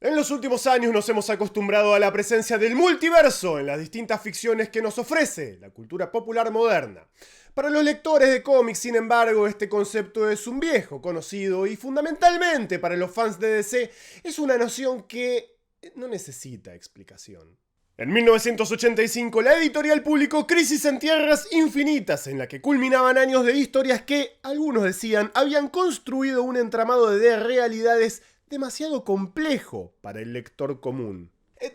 En los últimos años nos hemos acostumbrado a la presencia del multiverso en las distintas ficciones que nos ofrece la cultura popular moderna. Para los lectores de cómics, sin embargo, este concepto es un viejo conocido y fundamentalmente para los fans de DC es una noción que no necesita explicación. En 1985, la editorial publicó Crisis en Tierras Infinitas, en la que culminaban años de historias que, algunos decían, habían construido un entramado de realidades demasiado complejo para el lector común.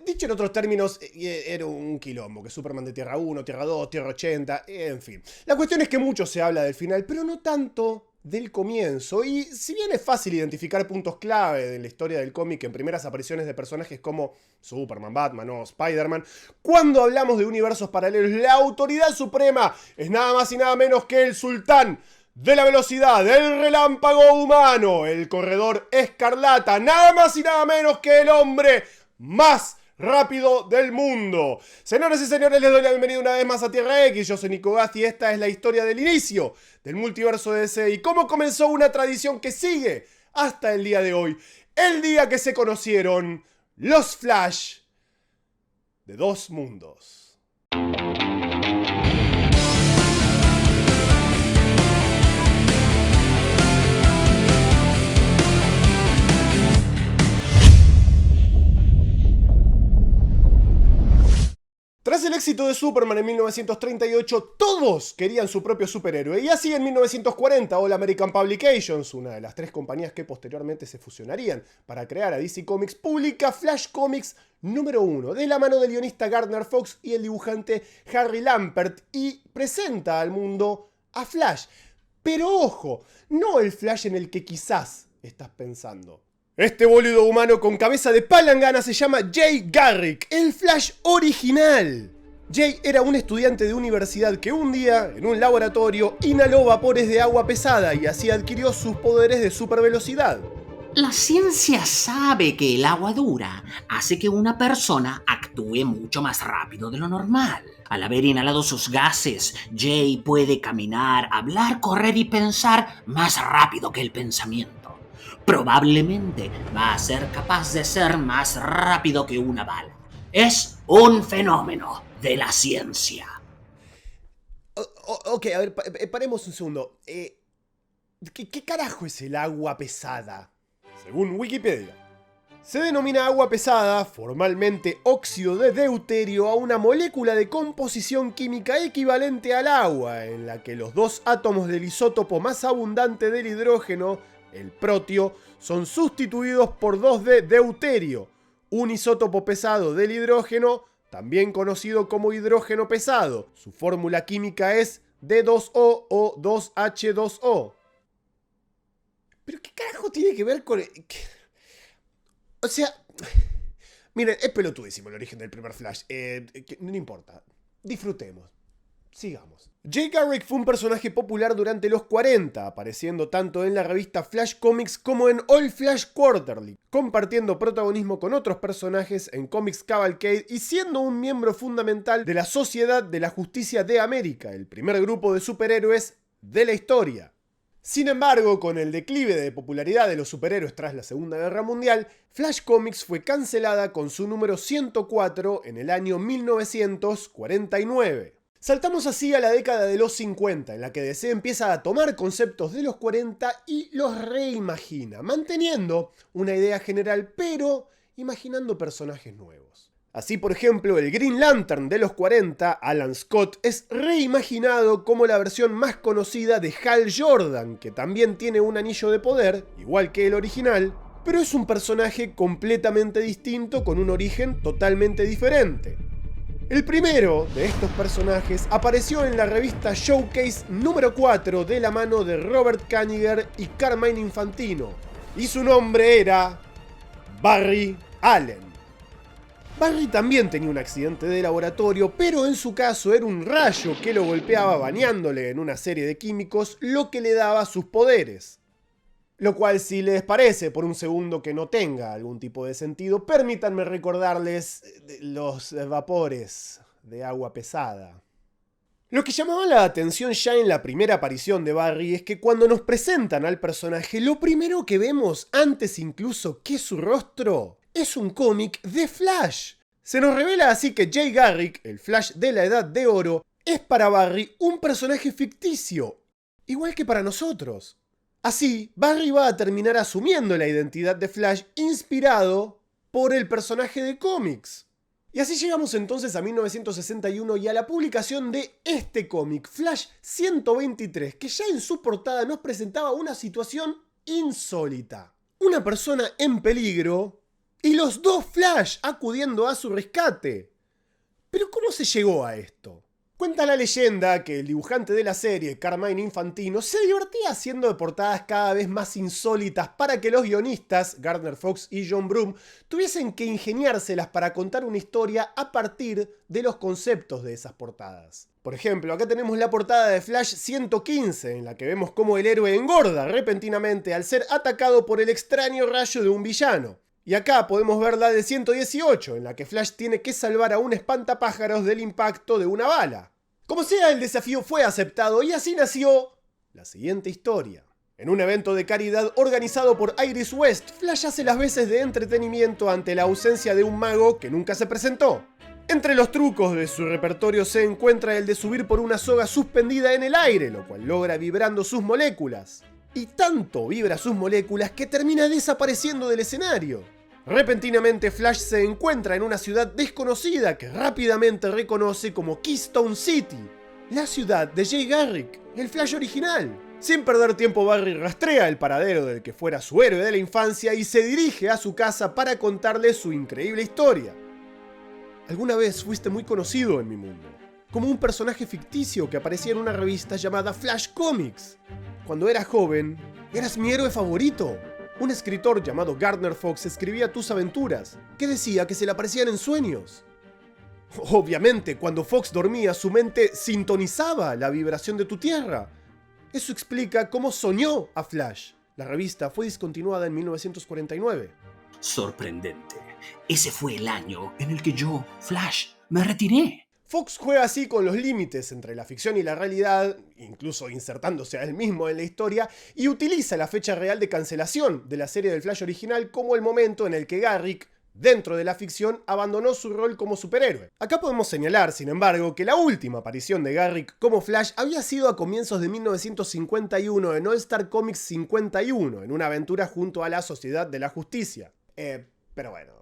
Dicho en otros términos, era un quilombo, que Superman de Tierra 1, Tierra 2, Tierra 80, en fin. La cuestión es que mucho se habla del final, pero no tanto del comienzo, y si bien es fácil identificar puntos clave de la historia del cómic en primeras apariciones de personajes como Superman, Batman o Spider-Man, cuando hablamos de universos paralelos, la autoridad suprema es nada más y nada menos que el sultán de la velocidad, el relámpago humano, el corredor escarlata, nada más y nada menos que el hombre más rápido del mundo. Señoras y señores, les doy la bienvenida una vez más a Tierra X. Yo soy Nico Gasti y esta es la historia del inicio del multiverso de DC y cómo comenzó una tradición que sigue hasta el día de hoy. El día que se conocieron los Flash de dos mundos. Tras el éxito de Superman en 1938, todos querían su propio superhéroe, y así en 1940 All American Publications, una de las tres compañías que posteriormente se fusionarían para crear a DC Comics, publica Flash Comics número 1, de la mano del guionista Gardner Fox y el dibujante Harry Lampert, y presenta al mundo a Flash. Pero ojo, no el Flash en el que quizás estás pensando. Este bólido humano con cabeza de palangana se llama Jay Garrick, el Flash original. Jay era un estudiante de universidad que un día, en un laboratorio, inhaló vapores de agua pesada y así adquirió sus poderes de supervelocidad. La ciencia sabe que el agua dura hace que una persona actúe mucho más rápido de lo normal. Al haber inhalado sus gases, Jay puede caminar, hablar, correr y pensar más rápido que el pensamiento. Probablemente va a ser capaz de ser más rápido que una bala. Es un fenómeno de la ciencia. Ok, a ver, paremos un segundo. ¿Qué carajo es el agua pesada? Según Wikipedia, se denomina agua pesada, formalmente óxido de deuterio, a una molécula de composición química equivalente al agua, en la que los dos átomos del isótopo más abundante del hidrógeno, el protio, son sustituidos por dos de deuterio, un isótopo pesado del hidrógeno, también conocido como hidrógeno pesado. Su fórmula química es D2O o 2H2O. ¿Pero qué carajo tiene que ver con...? O sea, miren, es pelotudísimo el origen del primer Flash. No importa, disfrutemos. Sigamos. Jay Garrick fue un personaje popular durante los 40, apareciendo tanto en la revista Flash Comics como en All Flash Quarterly, compartiendo protagonismo con otros personajes en Comics Cavalcade y siendo un miembro fundamental de la Sociedad de la Justicia de América, el primer grupo de superhéroes de la historia. Sin embargo, con el declive de popularidad de los superhéroes tras la Segunda Guerra Mundial, Flash Comics fue cancelada con su número 104 en el año 1949. Saltamos así a la década de los 50, en la que DC empieza a tomar conceptos de los 40 y los reimagina, manteniendo una idea general, pero imaginando personajes nuevos. Así, por ejemplo, el Green Lantern de los 40, Alan Scott, es reimaginado como la versión más conocida de Hal Jordan, que también tiene un anillo de poder, igual que el original, pero es un personaje completamente distinto con un origen totalmente diferente. El primero de estos personajes apareció en la revista Showcase número 4 de la mano de Robert Kanigher y Carmine Infantino, y su nombre era Barry Allen. Barry también tenía un accidente de laboratorio, pero en su caso era un rayo que lo golpeaba bañándole en una serie de químicos, lo que le daba sus poderes. Lo cual, si les parece por un segundo que no tenga algún tipo de sentido, permítanme recordarles los vapores de agua pesada. Lo que llamaba la atención ya en la primera aparición de Barry es que cuando nos presentan al personaje, lo primero que vemos, antes incluso que su rostro, es un cómic de Flash. Se nos revela así que Jay Garrick, el Flash de la Edad de Oro, es para Barry un personaje ficticio, igual que para nosotros. Así, Barry va a terminar asumiendo la identidad de Flash inspirado por el personaje de cómics. Y así llegamos entonces a 1961 y a la publicación de este cómic, Flash 123, que ya en su portada nos presentaba una situación insólita. Una persona en peligro y los dos Flash acudiendo a su rescate. Pero ¿cómo se llegó a esto? Cuenta la leyenda que el dibujante de la serie, Carmine Infantino, se divertía haciendo portadas cada vez más insólitas para que los guionistas, Gardner Fox y John Broome, tuviesen que ingeniárselas para contar una historia a partir de los conceptos de esas portadas. Por ejemplo, acá tenemos la portada de Flash 115, en la que vemos cómo el héroe engorda repentinamente al ser atacado por el extraño rayo de un villano. Y acá podemos ver la de 118, en la que Flash tiene que salvar a un espantapájaros del impacto de una bala. Como sea, el desafío fue aceptado y así nació la siguiente historia. En un evento de caridad organizado por Iris West, Flash hace las veces de entretenimiento ante la ausencia de un mago que nunca se presentó. Entre los trucos de su repertorio se encuentra el de subir por una soga suspendida en el aire, lo cual logra vibrando sus moléculas. Y tanto vibra sus moléculas que termina desapareciendo del escenario. Repentinamente Flash se encuentra en una ciudad desconocida que rápidamente reconoce como Keystone City, la ciudad de Jay Garrick, el Flash original. Sin perder tiempo, Barry rastrea el paradero del que fuera su héroe de la infancia y se dirige a su casa para contarle su increíble historia. Alguna vez fuiste muy conocido en mi mundo, como un personaje ficticio que aparecía en una revista llamada Flash Comics. Cuando eras joven, eras mi héroe favorito. Un escritor llamado Gardner Fox escribía tus aventuras, que decía que se le aparecían en sueños. Obviamente, cuando Fox dormía, su mente sintonizaba la vibración de tu tierra. Eso explica cómo soñó a Flash. La revista fue discontinuada en 1949. Sorprendente. Ese fue el año en el que yo, Flash, me retiré. Fox juega así con los límites entre la ficción y la realidad, incluso insertándose a él mismo en la historia, y utiliza la fecha real de cancelación de la serie del Flash original como el momento en el que Garrick, dentro de la ficción, abandonó su rol como superhéroe. Acá podemos señalar, sin embargo, que la última aparición de Garrick como Flash había sido a comienzos de 1951 en All Star Comics 51, en una aventura junto a la Sociedad de la Justicia. Pero bueno.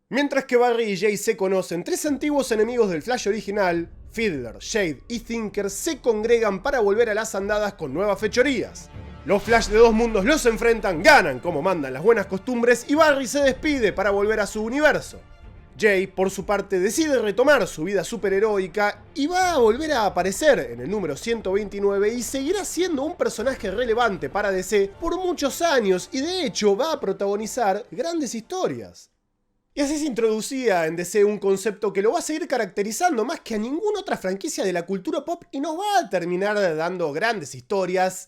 Mientras que Barry y Jay se conocen, tres antiguos enemigos del Flash original, Fiddler, Shade y Thinker, se congregan para volver a las andadas con nuevas fechorías. Los Flash de dos mundos los enfrentan, ganan como mandan las buenas costumbres y Barry se despide para volver a su universo. Jay, por su parte, decide retomar su vida superheroica y va a volver a aparecer en el número 129 y seguirá siendo un personaje relevante para DC por muchos años y de hecho va a protagonizar grandes historias. Y así se introducía en DC un concepto que lo va a seguir caracterizando más que a ninguna otra franquicia de la cultura pop y nos va a terminar dando grandes historias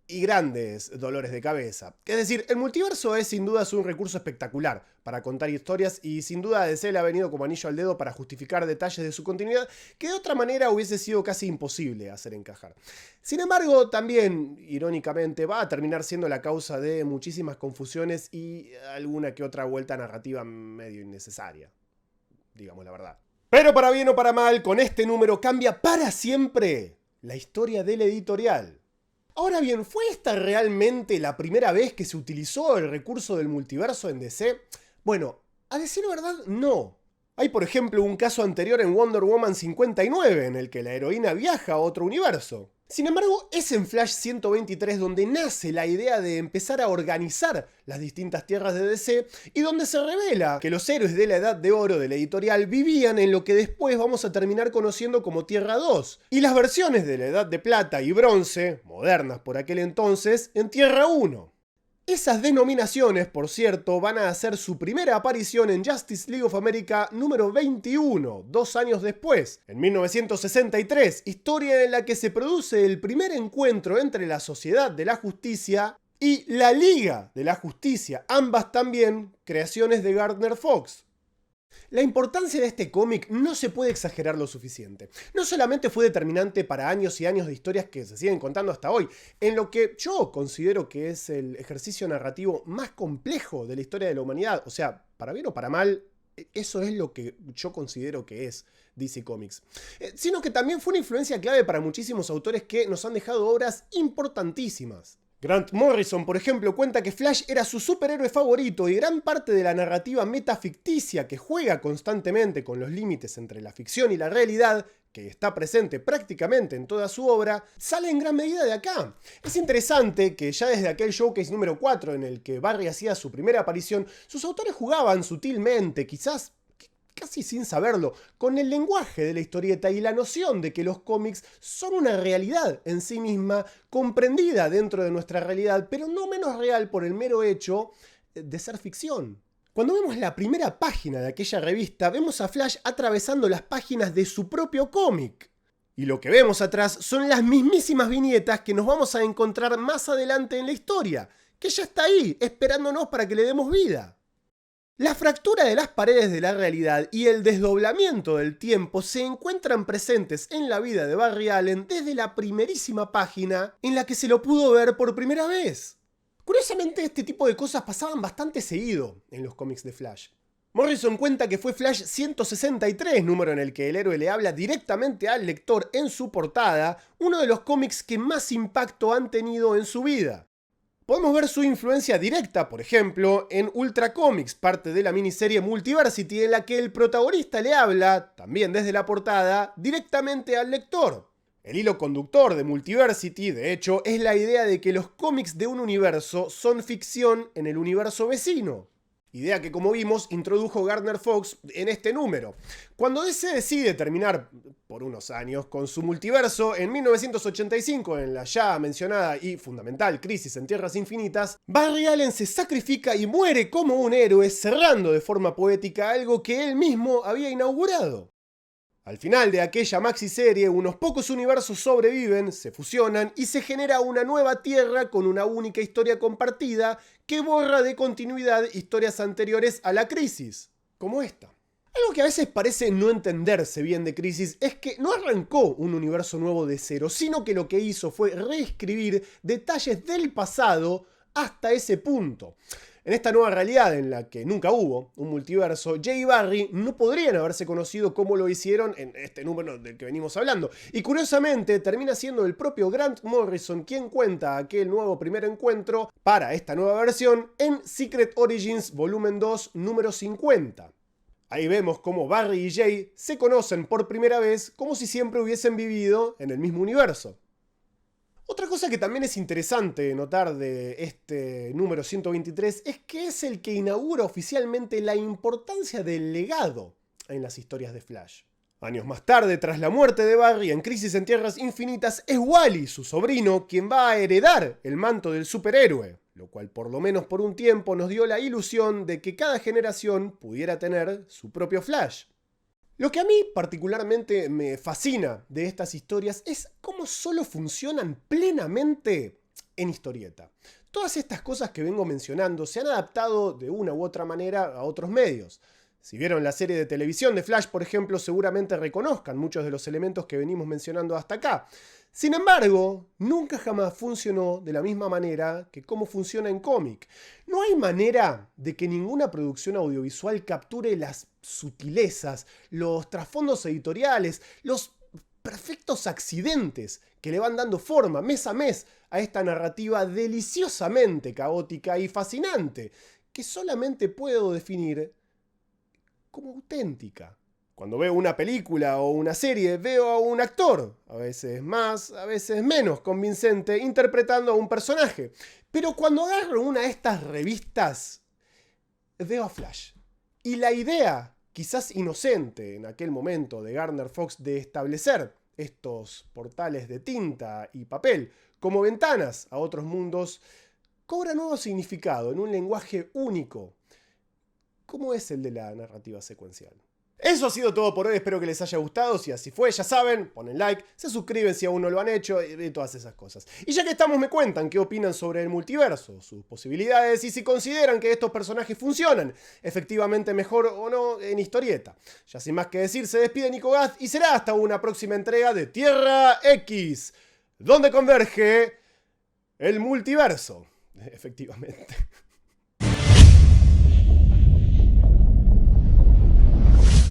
y grandes dolores de cabeza. Es decir, el multiverso es sin duda un recurso espectacular para contar historias y sin duda a DC le ha venido como anillo al dedo para justificar detalles de su continuidad que de otra manera hubiese sido casi imposible hacer encajar. Sin embargo, también, irónicamente, va a terminar siendo la causa de muchísimas confusiones y alguna que otra vuelta narrativa medio innecesaria, digamos la verdad. Pero para bien o para mal, con este número cambia para siempre la historia del editorial. Ahora bien, ¿fue esta realmente la primera vez que se utilizó el recurso del multiverso en DC? Bueno, a decir verdad, no. Hay por ejemplo un caso anterior en Wonder Woman 59 en el que la heroína viaja a otro universo. Sin embargo, es en Flash 123 donde nace la idea de empezar a organizar las distintas tierras de DC y donde se revela que los héroes de la Edad de Oro de la editorial vivían en lo que después vamos a terminar conociendo como Tierra 2 y las versiones de la Edad de Plata y Bronce, modernas por aquel entonces, en Tierra 1. Esas denominaciones, por cierto, van a hacer su primera aparición en Justice League of America número 21, 2 años después, en 1963, historia en la que se produce el primer encuentro entre la Sociedad de la Justicia y la Liga de la Justicia, ambas también creaciones de Gardner Fox. La importancia de este cómic no se puede exagerar lo suficiente. No solamente fue determinante para años y años de historias que se siguen contando hasta hoy, en lo que yo considero que es el ejercicio narrativo más complejo de la historia de la humanidad. O sea, para bien o para mal, eso es lo que yo considero que es DC Comics. Sino que también fue una influencia clave para muchísimos autores que nos han dejado obras importantísimas. Grant Morrison, por ejemplo, cuenta que Flash era su superhéroe favorito y gran parte de la narrativa metaficticia que juega constantemente con los límites entre la ficción y la realidad, que está presente prácticamente en toda su obra, sale en gran medida de acá. Es interesante que ya desde aquel showcase número 4 en el que Barry hacía su primera aparición, sus autores jugaban sutilmente, quizás casi sin saberlo, con el lenguaje de la historieta y la noción de que los cómics son una realidad en sí misma, comprendida dentro de nuestra realidad, pero no menos real por el mero hecho de ser ficción. Cuando vemos la primera página de aquella revista, vemos a Flash atravesando las páginas de su propio cómic. Y lo que vemos atrás son las mismísimas viñetas que nos vamos a encontrar más adelante en la historia, que ya está ahí, esperándonos para que le demos vida. La fractura de las paredes de la realidad y el desdoblamiento del tiempo se encuentran presentes en la vida de Barry Allen desde la primerísima página en la que se lo pudo ver por primera vez. Curiosamente, este tipo de cosas pasaban bastante seguido en los cómics de Flash. Morrison cuenta que fue Flash 163, número en el que el héroe le habla directamente al lector en su portada, uno de los cómics que más impacto han tenido en su vida. Podemos ver su influencia directa, por ejemplo, en Ultra Comics, parte de la miniserie Multiversity, en la que el protagonista le habla, también desde la portada, directamente al lector. El hilo conductor de Multiversity, de hecho, es la idea de que los cómics de un universo son ficción en el universo vecino. Idea que, como vimos, introdujo Gardner Fox en este número. Cuando DC decide terminar, por unos años, con su multiverso, en 1985, en la ya mencionada y fundamental Crisis en Tierras Infinitas, Barry Allen se sacrifica y muere como un héroe, cerrando de forma poética algo que él mismo había inaugurado. Al final de aquella maxiserie, unos pocos universos sobreviven, se fusionan y se genera una nueva Tierra con una única historia compartida que borra de continuidad historias anteriores a la Crisis, como esta. Algo que a veces parece no entenderse bien de Crisis es que no arrancó un universo nuevo de cero, sino que lo que hizo fue reescribir detalles del pasado hasta ese punto. En esta nueva realidad en la que nunca hubo un multiverso, Jay y Barry no podrían haberse conocido como lo hicieron en este número del que venimos hablando. Y curiosamente termina siendo el propio Grant Morrison quien cuenta aquel nuevo primer encuentro para esta nueva versión en Secret Origins Volumen 2 número 50. Ahí vemos cómo Barry y Jay se conocen por primera vez como si siempre hubiesen vivido en el mismo universo. Otra cosa que también es interesante notar de este número 123 es que es el que inaugura oficialmente la importancia del legado en las historias de Flash. Años más tarde, tras la muerte de Barry en Crisis en Tierras Infinitas, es Wally, su sobrino, quien va a heredar el manto del superhéroe, lo cual por lo menos por un tiempo nos dio la ilusión de que cada generación pudiera tener su propio Flash. Lo que a mí particularmente me fascina de estas historias es cómo solo funcionan plenamente en historieta. Todas estas cosas que vengo mencionando se han adaptado de una u otra manera a otros medios. Si vieron la serie de televisión de Flash, por ejemplo, seguramente reconozcan muchos de los elementos que venimos mencionando hasta acá. Sin embargo, nunca jamás funcionó de la misma manera que cómo funciona en cómic. No hay manera de que ninguna producción audiovisual capture las sutilezas, los trasfondos editoriales, los perfectos accidentes que le van dando forma mes a mes a esta narrativa deliciosamente caótica y fascinante, que solamente puedo definir como auténtica. Cuando veo una película o una serie, veo a un actor, a veces más, a veces menos convincente, interpretando a un personaje. Pero cuando agarro una de estas revistas, veo a Flash. Y la idea, quizás inocente en aquel momento de Gardner Fox, de establecer estos portales de tinta y papel como ventanas a otros mundos, cobra nuevo significado en un lenguaje único, como es el de la narrativa secuencial. Eso ha sido todo por hoy, espero que les haya gustado. Si así fue, ya saben, ponen like, se suscriben si aún no lo han hecho y todas esas cosas. Y ya que estamos, me cuentan qué opinan sobre el multiverso, sus posibilidades y si consideran que estos personajes funcionan efectivamente mejor o no en historieta. Ya sin más que decir, se despide Nico Gaz y será hasta una próxima entrega de Tierra X, donde converge el multiverso. Efectivamente.